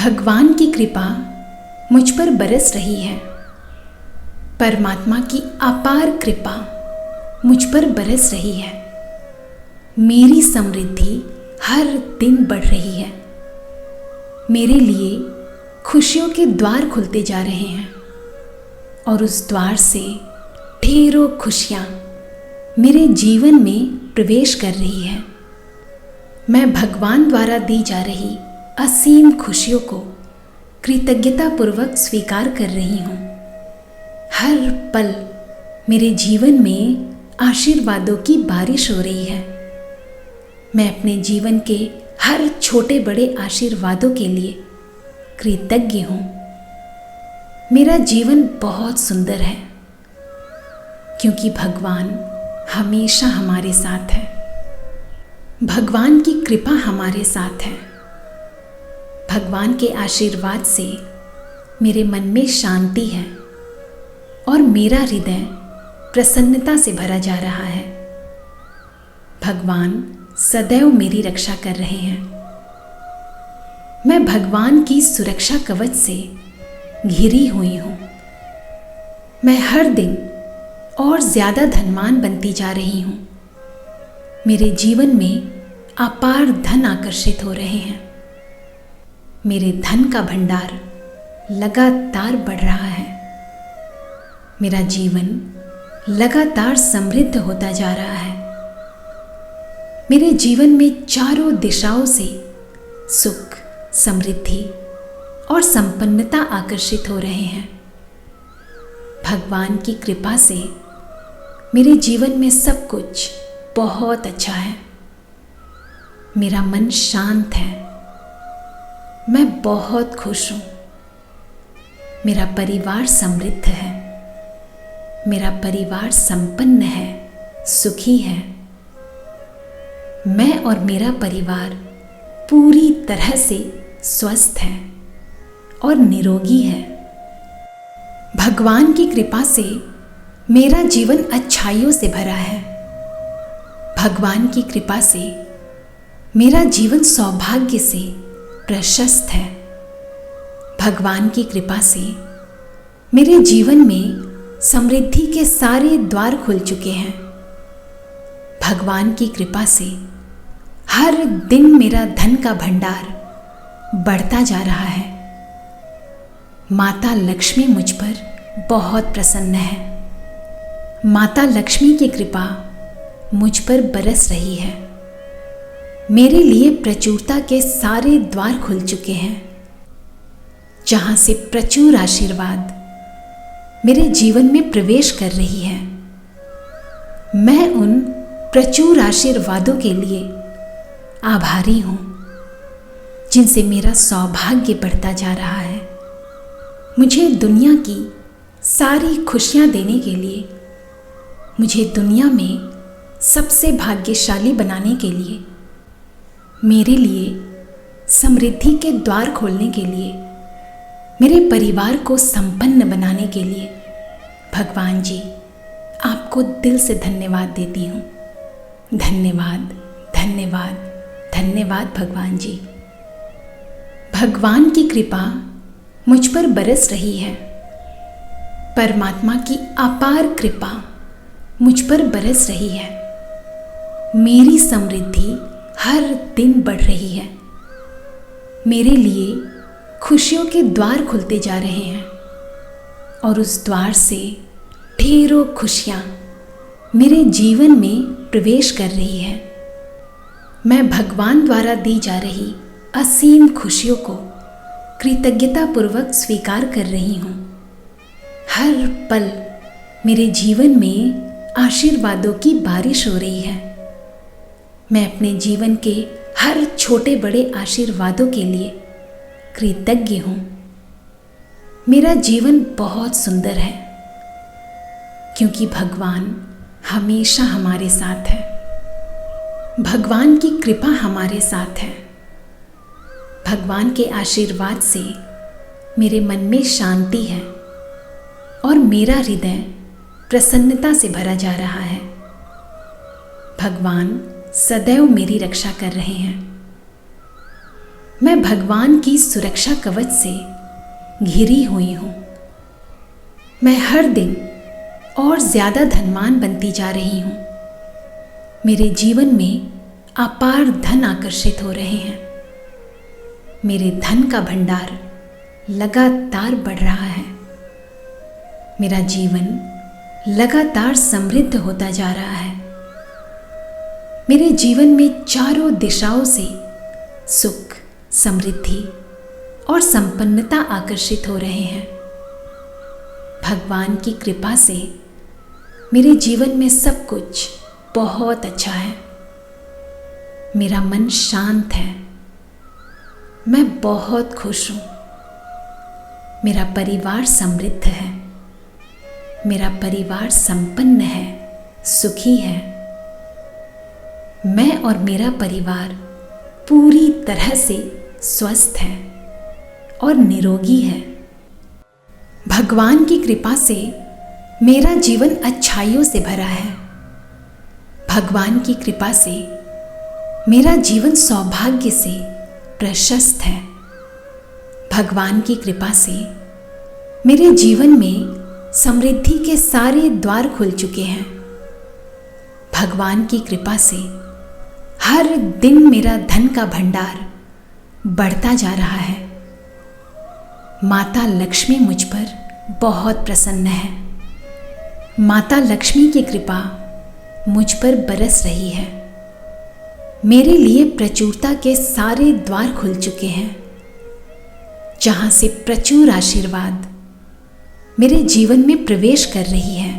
भगवान की कृपा मुझ पर बरस रही है। परमात्मा की अपार कृपा मुझ पर बरस रही है। मेरी समृद्धि हर दिन बढ़ रही है। मेरे लिए खुशियों के द्वार खुलते जा रहे हैं और उस द्वार से ढेरों खुशियाँ मेरे जीवन में प्रवेश कर रही है। मैं भगवान द्वारा दी जा रही असीम खुशियों को कृतज्ञतापूर्वक स्वीकार कर रही हूँ। हर पल मेरे जीवन में आशीर्वादों की बारिश हो रही है। मैं अपने जीवन के हर छोटे बड़े आशीर्वादों के लिए कृतज्ञ हूँ। मेरा जीवन बहुत सुंदर है क्योंकि भगवान हमेशा हमारे साथ है। भगवान की कृपा हमारे साथ है। भगवान के आशीर्वाद से मेरे मन में शांति है और मेरा हृदय प्रसन्नता से भरा जा रहा है। भगवान सदैव मेरी रक्षा कर रहे हैं। मैं भगवान की सुरक्षा कवच से घिरी हुई हूँ। मैं हर दिन और ज़्यादा धनवान बनती जा रही हूँ। मेरे जीवन में अपार धन आकर्षित हो रहे हैं। मेरे धन का भंडार लगातार बढ़ रहा है। मेरा जीवन लगातार समृद्ध होता जा रहा है। मेरे जीवन में चारों दिशाओं से सुख, समृद्धि और संपन्नता आकर्षित हो रहे हैं। भगवान की कृपा से मेरे जीवन में सब कुछ बहुत अच्छा है। मेरा मन शांत है। मैं बहुत खुश हूँ। मेरा परिवार समृद्ध है। मेरा परिवार संपन्न है, सुखी है। मैं और मेरा परिवार पूरी तरह से स्वस्थ है और निरोगी है। भगवान की कृपा से मेरा जीवन अच्छाइयों से भरा है। भगवान की कृपा से मेरा जीवन सौभाग्य से प्रशस्त है। भगवान की कृपा से मेरे जीवन में समृद्धि के सारे द्वार खुल चुके हैं। भगवान की कृपा से हर दिन मेरा धन का भंडार बढ़ता जा रहा है। माता लक्ष्मी मुझ पर बहुत प्रसन्न है। माता लक्ष्मी की कृपा मुझ पर बरस रही है। मेरे लिए प्रचुरता के सारे द्वार खुल चुके हैं, जहां से प्रचुर आशीर्वाद मेरे जीवन में प्रवेश कर रही है। मैं उन प्रचुर आशीर्वादों के लिए आभारी हूँ, जिनसे मेरा सौभाग्य बढ़ता जा रहा है। मुझे दुनिया की सारी खुशियाँ देने के लिए, मुझे दुनिया में सबसे भाग्यशाली बनाने के लिए, मेरे लिए समृद्धि के द्वार खोलने के लिए, मेरे परिवार को संपन्न बनाने के लिए भगवान जी आपको दिल से धन्यवाद देती हूँ। धन्यवाद, धन्यवाद, धन्यवाद भगवान जी। भगवान की कृपा मुझ पर बरस रही है। परमात्मा की अपार कृपा मुझ पर बरस रही है। मेरी समृद्धि हर दिन बढ़ रही है। मेरे लिए खुशियों के द्वार खुलते जा रहे हैं और उस द्वार से ढेरों खुशियाँ मेरे जीवन में प्रवेश कर रही है। मैं भगवान द्वारा दी जा रही असीम खुशियों को कृतज्ञतापूर्वक स्वीकार कर रही हूँ। हर पल मेरे जीवन में आशीर्वादों की बारिश हो रही है। मैं अपने जीवन के हर छोटे बड़े आशीर्वादों के लिए कृतज्ञ हूँ। मेरा जीवन बहुत सुंदर है क्योंकि भगवान हमेशा हमारे साथ है। भगवान की कृपा हमारे साथ है। भगवान के आशीर्वाद से मेरे मन में शांति है और मेरा हृदय प्रसन्नता से भरा जा रहा है। भगवान सदैव मेरी रक्षा कर रहे हैं। मैं भगवान की सुरक्षा कवच से घिरी हुई हूँ। मैं हर दिन और ज़्यादा धनवान बनती जा रही हूँ। मेरे जीवन में अपार धन आकर्षित हो रहे हैं। मेरे धन का भंडार लगातार बढ़ रहा है। मेरा जीवन लगातार समृद्ध होता जा रहा है। मेरे जीवन में चारों दिशाओं से सुख, समृद्धि और संपन्नता आकर्षित हो रहे हैं। भगवान की कृपा से मेरे जीवन में सब कुछ बहुत अच्छा है। मेरा मन शांत है। मैं बहुत खुश हूँ। मेरा परिवार समृद्ध है। मेरा परिवार संपन्न है, सुखी है। मैं और मेरा परिवार पूरी तरह से स्वस्थ है और निरोगी है। भगवान की कृपा से मेरा जीवन अच्छाइयों से भरा है। भगवान की कृपा से मेरा जीवन सौभाग्य से प्रशस्त है। भगवान की कृपा से मेरे जीवन में समृद्धि के सारे द्वार खुल चुके हैं। भगवान की कृपा से हर दिन मेरा धन का भंडार बढ़ता जा रहा है। माता लक्ष्मी मुझ पर बहुत प्रसन्न है। माता लक्ष्मी की कृपा मुझ पर बरस रही है। मेरे लिए प्रचुरता के सारे द्वार खुल चुके हैं, जहां से प्रचुर आशीर्वाद मेरे जीवन में प्रवेश कर रही है।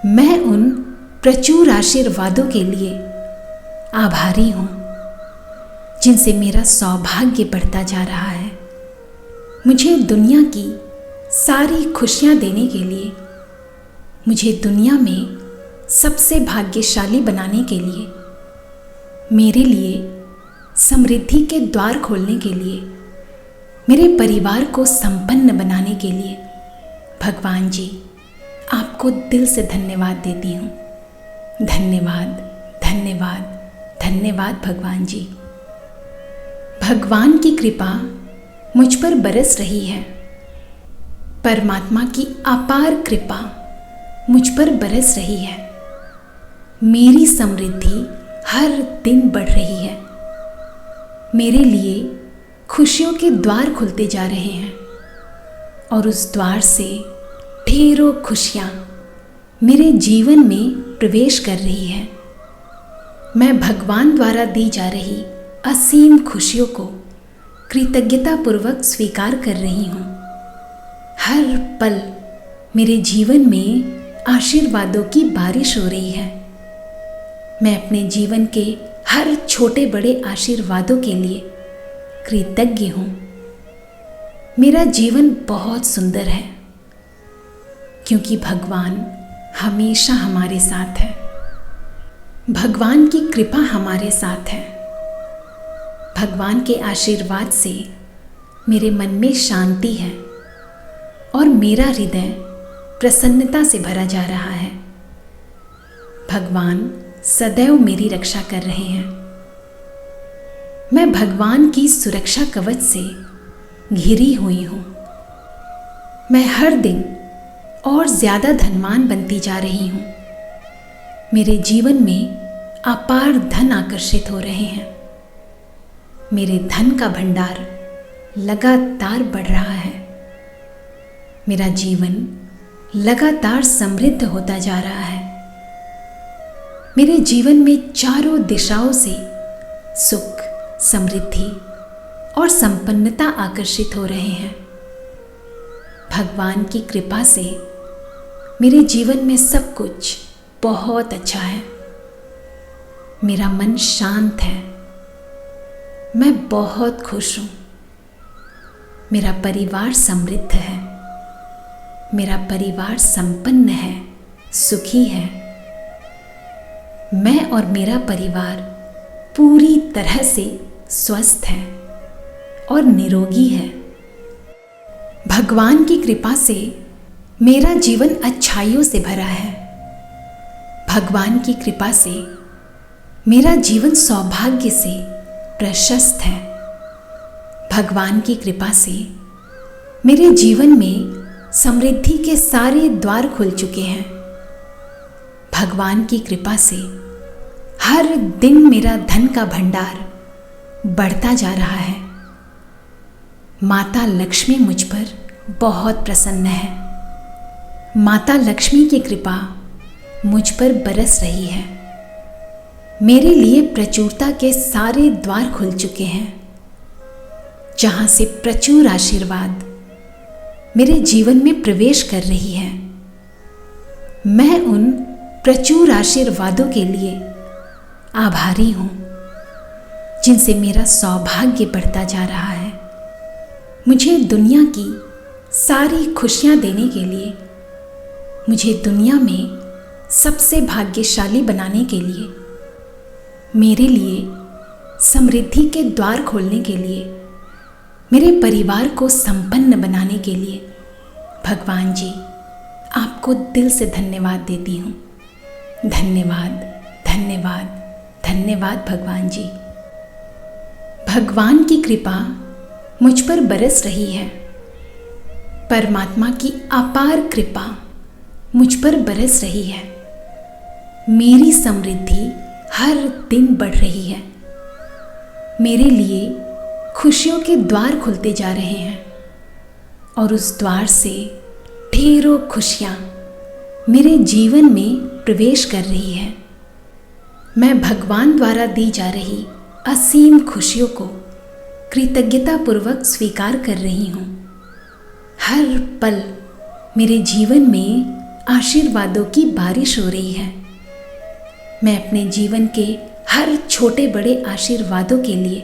मैं उन प्रचुर आशीर्वादों के लिए आभारी हूँ, जिनसे मेरा सौभाग्य बढ़ता जा रहा है। मुझे दुनिया की सारी खुशियाँ देने के लिए, मुझे दुनिया में सबसे भाग्यशाली बनाने के लिए, मेरे लिए समृद्धि के द्वार खोलने के लिए, मेरे परिवार को संपन्न बनाने के लिए भगवान जी आपको दिल से धन्यवाद देती हूँ। धन्यवाद, धन्यवाद, धन्यवाद भगवान जी। भगवान की कृपा मुझ पर बरस रही है। परमात्मा की अपार कृपा मुझ पर बरस रही है। मेरी समृद्धि हर दिन बढ़ रही है। मेरे लिए खुशियों के द्वार खुलते जा रहे हैं और उस द्वार से ढेरों खुशियाँ मेरे जीवन में प्रवेश कर रही है। मैं भगवान द्वारा दी जा रही असीम खुशियों को कृतज्ञतापूर्वक स्वीकार कर रही हूँ। हर पल मेरे जीवन में आशीर्वादों की बारिश हो रही है। मैं अपने जीवन के हर छोटे बड़े आशीर्वादों के लिए कृतज्ञ हूँ। मेरा जीवन बहुत सुंदर है, क्योंकि भगवान हमेशा हमारे साथ है। भगवान की कृपा हमारे साथ है। भगवान के आशीर्वाद से मेरे मन में शांति है और मेरा हृदय प्रसन्नता से भरा जा रहा है। भगवान सदैव मेरी रक्षा कर रहे हैं। मैं भगवान की सुरक्षा कवच से घिरी हुई हूँ। मैं हर दिन और ज़्यादा धनवान बनती जा रही हूँ। मेरे जीवन में अपार धन आकर्षित हो रहे हैं। मेरे धन का भंडार लगातार बढ़ रहा है। मेरा जीवन लगातार समृद्ध होता जा रहा है। मेरे जीवन में चारों दिशाओं से सुख, समृद्धि और संपन्नता आकर्षित हो रहे हैं। भगवान की कृपा से मेरे जीवन में सब कुछ बहुत अच्छा है। मेरा मन शांत है। मैं बहुत खुश हूँ। मेरा परिवार समृद्ध है। मेरा परिवार संपन्न है, सुखी है। मैं और मेरा परिवार पूरी तरह से स्वस्थ है और निरोगी है। भगवान की कृपा से मेरा जीवन अच्छाइयों से भरा है। भगवान की कृपा से मेरा जीवन सौभाग्य से प्रशस्त है। भगवान की कृपा से मेरे जीवन में समृद्धि के सारे द्वार खुल चुके हैं। भगवान की कृपा से हर दिन मेरा धन का भंडार बढ़ता जा रहा है। माता लक्ष्मी मुझ पर बहुत प्रसन्न है। माता लक्ष्मी की कृपा मुझ पर बरस रही है। मेरे लिए प्रचुरता के सारे द्वार खुल चुके हैं, जहां से प्रचुर आशीर्वाद मेरे जीवन में प्रवेश कर रही है। मैं उन प्रचुर आशीर्वादों के लिए आभारी हूं, जिनसे मेरा सौभाग्य बढ़ता जा रहा है। मुझे दुनिया की सारी खुशियां देने के लिए, मुझे दुनिया में सबसे भाग्यशाली बनाने के लिए, मेरे लिए समृद्धि के द्वार खोलने के लिए, मेरे परिवार को संपन्न बनाने के लिए भगवान जी आपको दिल से धन्यवाद देती हूँ। धन्यवाद, धन्यवाद, धन्यवाद भगवान जी। भगवान की कृपा मुझ पर बरस रही है। परमात्मा की अपार कृपा मुझ पर बरस रही है। मेरी समृद्धि हर दिन बढ़ रही है। मेरे लिए खुशियों के द्वार खुलते जा रहे हैं और उस द्वार से ढेरों खुशियाँ मेरे जीवन में प्रवेश कर रही है। मैं भगवान द्वारा दी जा रही असीम खुशियों को कृतज्ञतापूर्वक स्वीकार कर रही हूँ। हर पल मेरे जीवन में आशीर्वादों की बारिश हो रही है। मैं अपने जीवन के हर छोटे बड़े आशीर्वादों के लिए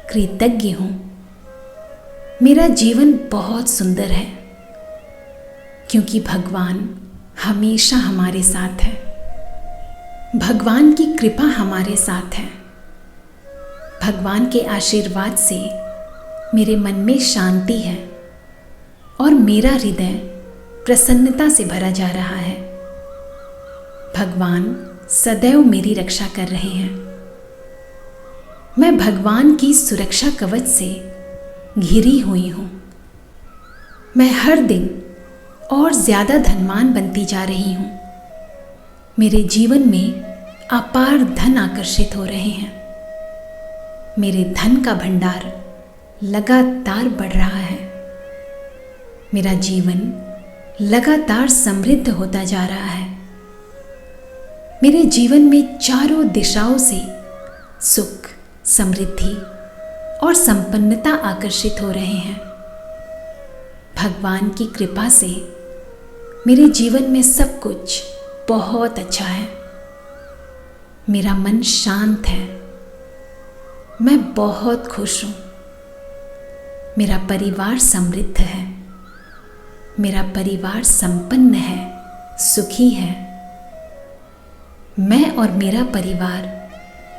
कृतज्ञ हूँ। मेरा जीवन बहुत सुंदर है, क्योंकि भगवान हमेशा हमारे साथ है। भगवान की कृपा हमारे साथ है। भगवान के आशीर्वाद से मेरे मन में शांति है और मेरा हृदय प्रसन्नता से भरा जा रहा है। भगवान सदैव मेरी रक्षा कर रहे हैं। मैं भगवान की सुरक्षा कवच से घिरी हुई हूँ। मैं हर दिन और ज़्यादा धनवान बनती जा रही हूँ। मेरे जीवन में अपार धन आकर्षित हो रहे हैं। मेरे धन का भंडार लगातार बढ़ रहा है। मेरा जीवन लगातार समृद्ध होता जा रहा है। मेरे जीवन में चारों दिशाओं से सुख, समृद्धि और संपन्नता आकर्षित हो रहे हैं। भगवान की कृपा से मेरे जीवन में सब कुछ बहुत अच्छा है। मेरा मन शांत है। मैं बहुत खुश हूँ। मेरा परिवार समृद्ध है। मेरा परिवार संपन्न है, सुखी है। मैं और मेरा परिवार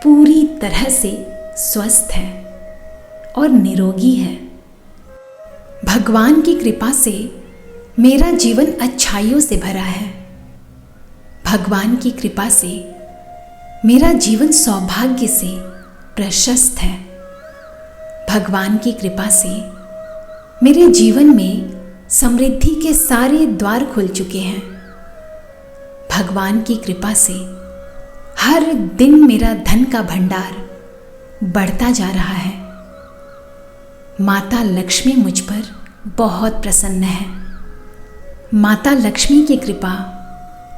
पूरी तरह से स्वस्थ है और निरोगी है। भगवान की कृपा से मेरा जीवन अच्छाइयों से भरा है। भगवान की कृपा से मेरा जीवन सौभाग्य से प्रशस्त है। भगवान की कृपा से मेरे जीवन में समृद्धि के सारे द्वार खुल चुके हैं। भगवान की कृपा से हर दिन मेरा धन का भंडार बढ़ता जा रहा है। माता लक्ष्मी मुझ पर बहुत प्रसन्न है। माता लक्ष्मी की कृपा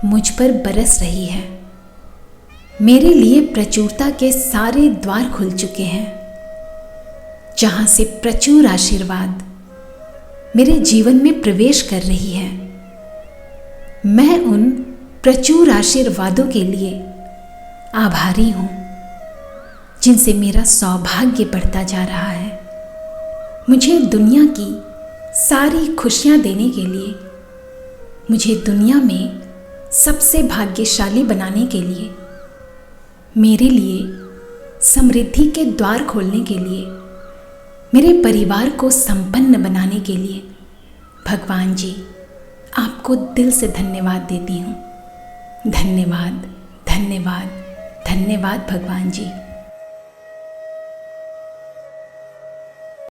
मुझ पर बरस रही है। मेरे लिए प्रचुरता के सारे द्वार खुल चुके हैं, जहां से प्रचुर आशीर्वाद मेरे जीवन में प्रवेश कर रही है। मैं उन प्रचुर आशीर्वादों के लिए आभारी हूँ, जिनसे मेरा सौभाग्य बढ़ता जा रहा है। मुझे दुनिया की सारी खुशियाँ देने के लिए, मुझे दुनिया में सबसे भाग्यशाली बनाने के लिए, मेरे लिए समृद्धि के द्वार खोलने के लिए, मेरे परिवार को संपन्न बनाने के लिए भगवान जी आपको दिल से धन्यवाद देती हूँ। धन्यवाद, धन्यवाद, धन्यवाद भगवान जी।